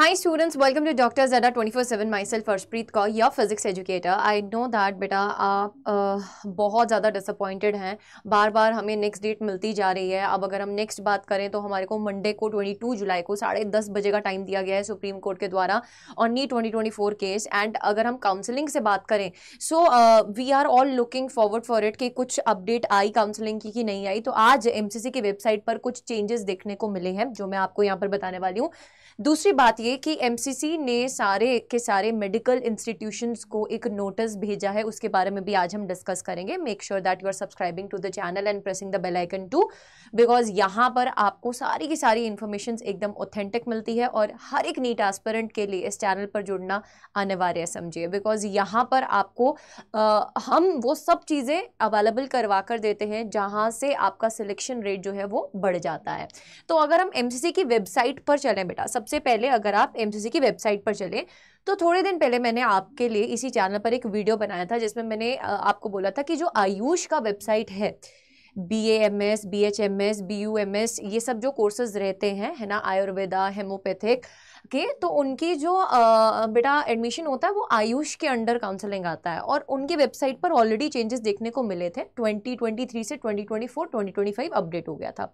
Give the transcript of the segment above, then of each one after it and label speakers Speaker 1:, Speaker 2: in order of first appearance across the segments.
Speaker 1: Hi students, welcome to Dr. Zada 24/7. Myself Arshpreet Kaur, your physics educator. I know that बेटा आप बहुत ज़्यादा disappointed हैं. बार बार हमें नेक्स्ट डेट मिलती जा रही है. अब अगर हम नेक्स्ट बात करें तो हमारे को मंडे को 22 जुलाई को 10:30 बजे का टाइम दिया गया है सुप्रीम कोर्ट के द्वारा ऑन नी 2024 केस. एंड अगर हम काउंसलिंग से बात करें so we are all looking forward for it कि कुछ अपडेट आई काउंसलिंग की कि नहीं आई. तो आज एमसीसी की वेबसाइट पर कुछ चेंजेस देखने को मिले हैं जो मैं आपको यहाँ पर बताने वाली हूँ. दूसरी बात ये कि एमसीसी ने सारे के सारे मेडिकल इंस्टीट्यूशंस को एक नोटिस भेजा है, उसके बारे में भी आज हम डिस्कस करेंगे. Make sure that you are subscribing to the channel and pressing the bell icon too, because यहाँ पर आपको सारी की सारी इन्फॉर्मेशन एकदम ऑथेंटिक मिलती है और हर एक नीट एस्पिरेंट के लिए इस चैनल पर जुड़ना अनिवार्य है, समझिए. बिकॉज यहाँ पर आपको हम वो सब चीज़ें अवेलेबल करवा कर देते हैं जहाँ से आपका सिलेक्शन रेट जो है वो बढ़ जाता है. तो अगर हम एमसीसी की वेबसाइट पर चलें बेटा, सबसे पहले अगर आप एमसीसी की वेबसाइट पर चलें तो थोड़े दिन पहले मैंने आपके लिए इसी चैनल पर एक वीडियो बनाया था जिसमें मैंने आपको बोला था कि जो आयुष का वेबसाइट है, BAMS, BHMS, BUMS, ये सब जो कोर्सेज रहते हैं है ना, आयुर्वेदा, हेमोपैथिक के, तो उनकी जो बेटा एडमिशन होता है वो आयुष के अंडर काउंसलिंग आता है. और उनकी वेबसाइट पर ऑलरेडी चेंजेस देखने को मिले थे. 2023 से 2024 2025 अपडेट हो गया था.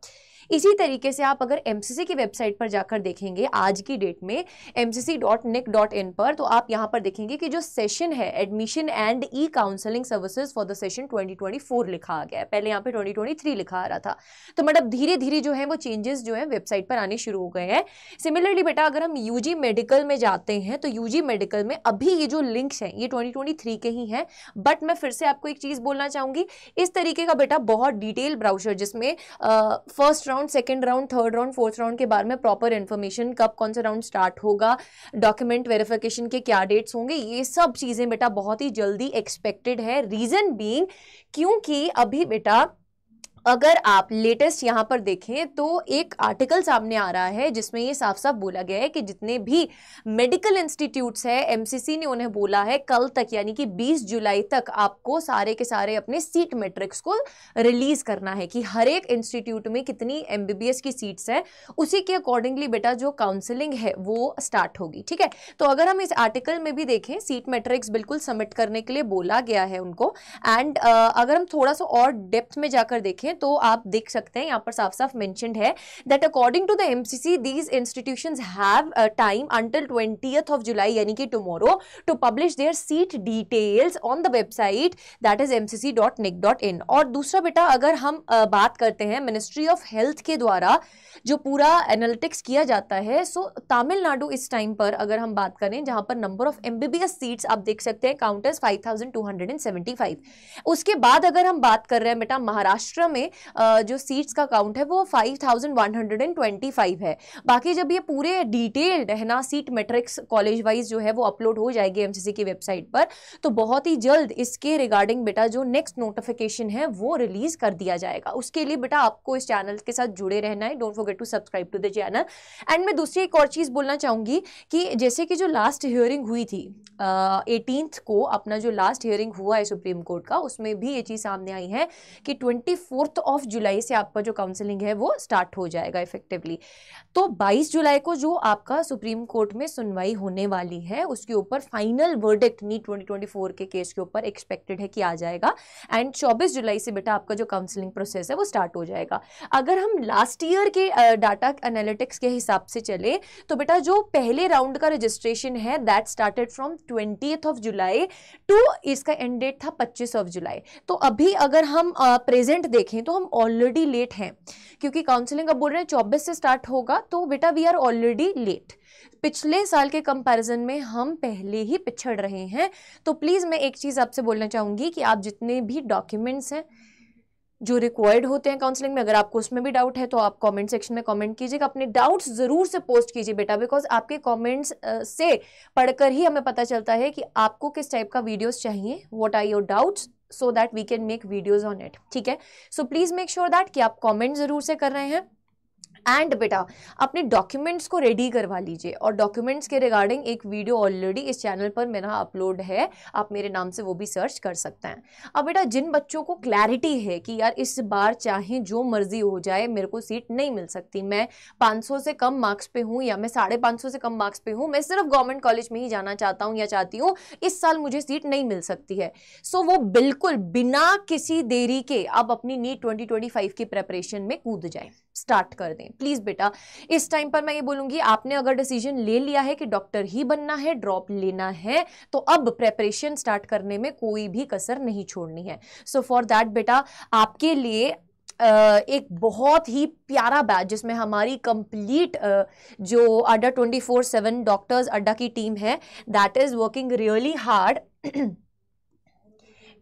Speaker 1: इसी तरीके से आप अगर एमसीसी की वेबसाइट पर जाकर देखेंगे आज की डेट में mcc.nic.in पर, तो आप यहाँ पर देखेंगे कि जो सेशन है admission and E counselling services for the session 2024 लिखा आ गया है. पहले यहाँ पे 2023 लिखा आ रहा था. तो मतलब धीरे धीरे जो है वो चेंजेस जो है वेबसाइट पर आने शुरू हो गए हैं. सिमिलरली बेटा अगर हम यूजी मेडिकल में जाते हैं तो यूजी मेडिकल में अभी ये जो लिंक्स हैं ये 2023 के ही हैं. बट मैं फिर से आपको एक चीज बोलना चाहूंगी, इस तरीके का बेटा बहुत डिटेल ब्राउजर जिसमें first round, second round, third round, fourth round के बारे में प्रॉपर इन्फॉर्मेशन, कब कौन सा राउंड स्टार्ट होगा, डॉक्यूमेंट वेरिफिकेशन के क्या डेट्स होंगे, ये सब चीजें बेटा बहुत ही जल्दी एक्सपेक्टेड है. रीजन बीइंग क्योंकि अभी बेटा अगर आप लेटेस्ट यहाँ पर देखें तो एक आर्टिकल सामने आ रहा है जिसमें ये साफ साफ बोला गया है कि जितने भी मेडिकल इंस्टीट्यूट्स हैं एमसीसी ने उन्हें बोला है कल तक यानी कि 20 जुलाई तक आपको सारे के सारे अपने सीट मैट्रिक्स को रिलीज करना है कि हर एक इंस्टीट्यूट में कितनी एमबीबीएस की सीट्स हैं, उसी के अकॉर्डिंगली बेटा जो काउंसलिंग है वो स्टार्ट होगी. ठीक है, तो अगर हम इस आर्टिकल में भी देखें सीट मैट्रिक्स बिल्कुल सबमिट करने के लिए बोला गया है उनको. एंड अगर हम थोड़ा सा और डेप्थ में जाकर देखें तो आप देख सकते हैं यहाँ पर साफ साफ मेंशन्ड है that according to the MCC these institutions have time until 20th of July यानी कि tomorrow to publish their seat details on the website that is mcc.nic.in. और दूसरा बेटा अगर हम बात करते हैं मिनिस्ट्री ऑफ हेल्थ के द्वारा जो पूरा एनालिटिक्स किया जाता है, सो तमिलनाडु इस टाइम पर अगर हम बात करें जहां पर नंबर ऑफ एमबीबीएस सीट्स आप देख सकते हैं काउंट एज 5275. उसके बाद अगर हम बात कर रहे हैं बेटा महाराष्ट्र में जो सीट्स का काउंट है वो 5125 है. बाकी जब ये पूरे डिटेल्ड है ना सीट मैट्रिक्स कॉलेज वाइज जो है वो अपलोड हो जाएगी एमसीसी की वेबसाइट पर, तो बहुत ही जल्द इसके रिगार्डिंग बेटा जो नेक्स्ट नोटिफिकेशन है वो रिलीज कर दिया जाएगा. उसके लिए बेटा आपको इस चैनल के साथ जुड़े रहना है. Don't forget to subscribe to the channel. And मैं दूसरी एक और चीज बोलना चाहूंगी कि जैसे कि जो लास्ट हियरिंग हुई थी 18th को, अपना जो लास्ट हियरिंग हुआ है सुप्रीम कोर्ट का, उसमें भी ये चीज सामने आई है कि 24th of जुलाई से आपका जो काउंसलिंग है वो स्टार्ट हो जाएगा इफेक्टिवली. तो 22 जुलाई को जो आपका सुप्रीम कोर्ट में सुनवाई होने वाली है उसके ऊपर फाइनल वर्डिक्ट नीट 2024 के केस के ऊपर एक्सपेक्टेड है कि आ जाएगा. एंड 24 जुलाई से बेटा आपका जो काउंसलिंग प्रोसेस है वो स्टार्ट हो जाएगा. अगर हम लास्ट ईयर के डाटा एनालिटिक्स के हिसाब से चले तो बेटा जो पहले राउंड का रजिस्ट्रेशन है that started from 20th of July to इसका एंड डेट था 25 of जुलाई. तो अभी अगर हम प्रेजेंट देखें तो हम ऑलरेडी लेट हैं क्योंकि काउंसलिंग अब बोल रहे हैं 24 से स्टार्ट होगा. तो बेटा वी आर ऑलरेडी लेट. पिछले साल के कंपैरिजन में हम पहले ही पिछड़ रहे हैं. तो प्लीज मैं एक चीज आपसे बोलना चाहूंगी कि आप जितने भी डॉक्यूमेंट्स हैं जो रिक्वायर्ड होते हैं काउंसलिंग में, अगर आपको उसमें भी डाउट है तो आप कमेंट सेक्शन में कमेंट कीजिएगा. अपने डाउट्स जरूर से पोस्ट कीजिए बेटा, बिकॉज आपके कमेंट्स से पढ़कर ही हमें पता चलता है कि आपको किस टाइप का वीडियोस चाहिए, what are your doubts, so that we can make videos on it. ठीक है, so please make sure that कि आप कमेंट जरूर से कर रहे हैं. एंड बेटा अपने डॉक्यूमेंट्स को रेडी करवा लीजिए, और डॉक्यूमेंट्स के रिगार्डिंग एक वीडियो ऑलरेडी इस चैनल पर मेरा अपलोड है, आप मेरे नाम से वो भी सर्च कर सकते हैं। अब बेटा जिन बच्चों को क्लैरिटी है कि यार इस बार चाहे जो मर्जी हो जाए मेरे को सीट नहीं मिल सकती, मैं 500 से कम मार्क्स पे हूँ या मैं 550 से कम मार्क्स पे हूँ, मैं सिर्फ गवर्नमेंट कॉलेज में ही जाना चाहता हूँ या चाहती हूँ, इस साल मुझे सीट नहीं मिल सकती है, सो वो बिल्कुल बिना किसी देरी के अब अपनी नीट 2025 की प्रेपरेशन में कूद जाए, स्टार्ट कर दें प्लीज बेटा। इस टाइम पर मैं ये बोलूंगी, आपने अगर डिसीजन ले लिया है कि डॉक्टर ही बनना है, ड्रॉप लेना है, तो अब प्रेपरेशन स्टार्ट करने में कोई भी कसर नहीं छोड़नी है। सो फॉर दैट बेटा आपके लिए एक बहुत ही प्यारा बैच जिसमें हमारी कंप्लीट जो अड्डा 24/7 डॉक्टर्स अड्डा की टीम है, that is working really hard,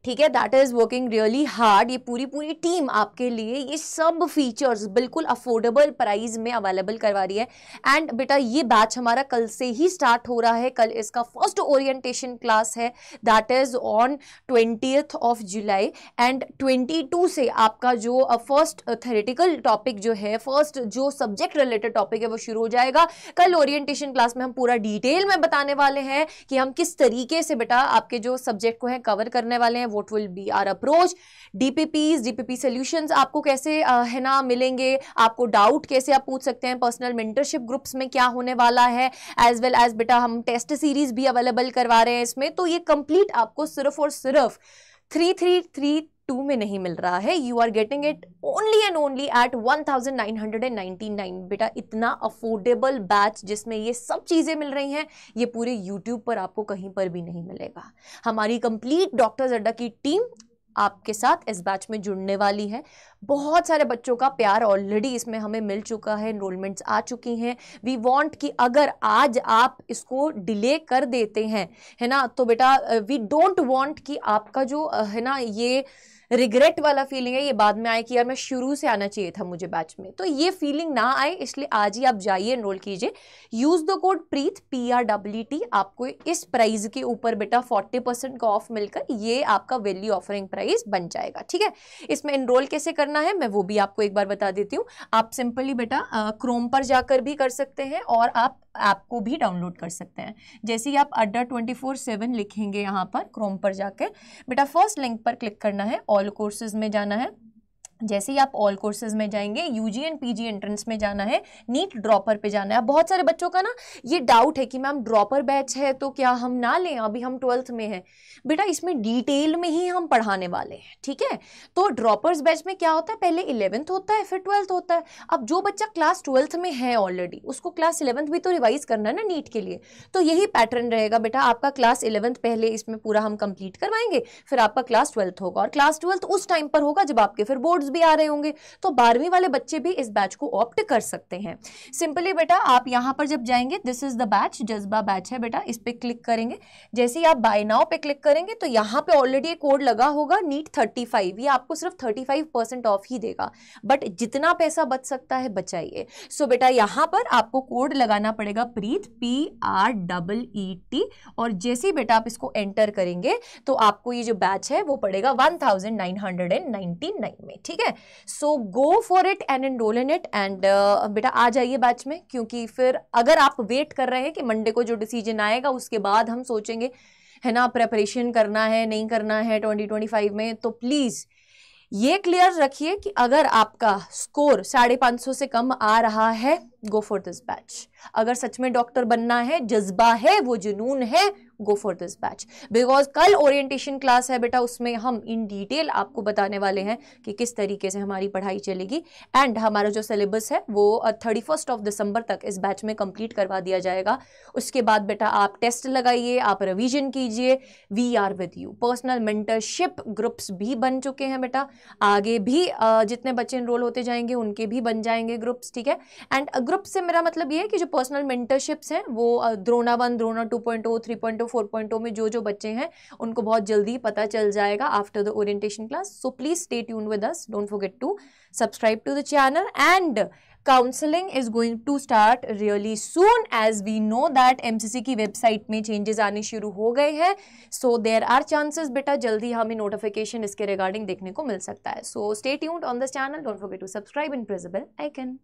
Speaker 1: ठीक है, that is working really hard. ये पूरी टीम आपके लिए ये सब फीचर्स बिल्कुल अफोर्डेबल प्राइस में अवेलेबल करवा रही है। एंड बेटा ये बैच हमारा कल से ही स्टार्ट हो रहा है, कल इसका फर्स्ट ओरिएंटेशन क्लास है, that is on 20th of July, and 22 से आपका जो फर्स्ट थेरेटिकल टॉपिक जो है, फर्स्ट जो सब्जेक्ट रिलेटेड टॉपिक है वो शुरू हो जाएगा। कल ओरिएंटेशन क्लास में हम पूरा डिटेल में बताने वाले हैं कि हम किस तरीके से बेटा आपके जो सब्जेक्ट को है कवर करने वाले हैं, what will be our approach, DPP solutions आपको कैसे है ना मिलेंगे, आपको डाउट कैसे आप पूछ सकते हैं, पर्सनल मेंटरशिप ग्रुप्स में क्या होने वाला है, एज वेल एज बेटा हम टेस्ट सीरीज भी अवेलेबल करवा रहे हैं इसमें। तो ये कंप्लीट आपको सिर्फ और सिर्फ 3332 में नहीं मिल रहा है, you are getting it only and only at 1999 बेटा। इतना अफोर्डेबल बैच जिसमें ये सब चीजें मिल रही हैं, ये पूरे यूट्यूब पर आपको कहीं पर भी नहीं मिलेगा। हमारी कंप्लीट डॉक्टर्स अड्डा की टीम आपके साथ इस बैच में जुड़ने वाली है। बहुत सारे बच्चों का प्यार ऑलरेडी इसमें हमें मिल चुका है, एनरोलमेंट्स आ चुकी हैं। वी वांट कि अगर आज आप इसको डिले कर देते हैं है ना, तो बेटा वी डोंट वांट कि आपका जो है ना ये रिग्रेट वाला फीलिंग है ये बाद में आए कि यार मैं शुरू से आना चाहिए था मुझे बैच में, तो ये फीलिंग ना आए, इसलिए आज ही आप जाइए एनरोल कीजिए। Use the code Preet PREET, आपको इस प्राइस के ऊपर बेटा 40% का ऑफ मिलकर ये आपका वैल्यू ऑफरिंग प्राइस बन जाएगा। ठीक है, इसमें एनरोल कैसे करना है मैं वो भी आपको एक बार बता देती हूँ। आप सिंपली बेटा क्रोम पर जाकर भी कर सकते हैं और आप ऐप को भी डाउनलोड कर सकते हैं। जैसे ही आप अड्डा 24/7 लिखेंगे यहाँ पर क्रोम पर जाकर बेटा फर्स्ट लिंक पर क्लिक करना है, ऑल कोर्सेज में जाना है। जैसे ही आप ऑल कोर्सेज में जाएंगे, यूजी एंड पीजी एंट्रेंस में जाना है, नीट ड्रॉपर पे जाना है। बहुत सारे बच्चों का ना ये डाउट है कि मैम ड्रॉपर बैच है तो क्या हम ना लें, अभी हम 12th में हैं। बेटा इसमें डिटेल में ही हम पढ़ाने वाले हैं, ठीक है। तो ड्रॉपर्स बैच में क्या होता है, पहले 11th होता है फिर 12th होता है। अब जो बच्चा क्लास 12th में है ऑलरेडी, उसको क्लास 11th भी तो रिवाइज करना है ना नीट के लिए, तो यही पैटर्न रहेगा बेटा। आपका क्लास 11th पहले इसमें पूरा हम कंप्लीट करवाएंगे, फिर आपका क्लास 12th होगा, और क्लास 12th उस टाइम पर होगा जब आपके फिर बोर्ड्स भी आ रहे होंगे। तो 12वीं वाले बच्चे भी इस बैच को ऑप्ट कर सकते हैं। सिंपली बेटा आप यहां पर जब जाएंगे, दिस इज द बैच, जज्बा बैच है बेटा, इस पे क्लिक करेंगे। जैसे ही आप बाय नाउ पे क्लिक करेंगे तो यहां पे ऑलरेडी एक कोड लगा होगा नीट 35, ये आपको सिर्फ 35% ऑफ ही देगा, बट जितना पैसा बच सकता है बचाइए। सो बेटा यहां पर आपको कोड लगाना पड़ेगा प्रीत PREET, और जैसे ही बेटा आप इसको एंटर करेंगे तो आपको ये जो बैच है वो पड़ेगा 1999 में। ठीक है, so go for it and enrol in it, and बेटा आ जाइए बैच में, क्योंकि फिर अगर आप वेट कर रहे हैं कि मंडे को जो डिसीजन आएगा उसके बाद हम सोचेंगे है ना प्रेपरेशन करना है नहीं करना है 2025 में, तो प्लीज ये क्लियर रखिए कि अगर आपका स्कोर 550 से कम आ रहा है, गो फॉर दिस बैच। अगर सच में डॉक्टर बनना है, जज्बा है, वो जुनून है, go for this batch. Because कल ओरिएंटेशन क्लास है बेटा, उसमें हम इन डिटेल आपको बताने वाले हैं कि किस तरीके से हमारी पढ़ाई चलेगी, एंड हमारा जो सिलेबस है वो 31 दिसंबर तक इस बैच में कंप्लीट करवा दिया जाएगा। उसके बाद बेटा आप टेस्ट लगाइए, आप रिवीजन कीजिए, we are with you. Personal mentorship groups भी बन चुके हैं बेटा, आगे भी जितने बच्चे एनरोल होते जाएंगे उनके भी बन जाएंगे ग्रुप्स। ठीक है, एंड ग्रुप से मेरा मतलब ये है कि जो पर्सनल मेंटरशिप्स हैं वो द्रोणा 1, द्रोणा 2.0, 3.0, 4.0 में जो बच्चे हैं उनको बहुत जल्दी पता चल जाएगा after the orientation class. So please stay tuned with us, don't forget to subscribe to the channel, and counselling is going to start really soon, as we know that MCC की वेबसाइट में changes आने शुरू हो गए हैं। So there are chances बेटा जल्दी हमें नोटिफिकेशन इसके रिगार्डिंग देखने को मिल सकता है। So stay tuned on this channel, don't forget to subscribe and press the bell icon.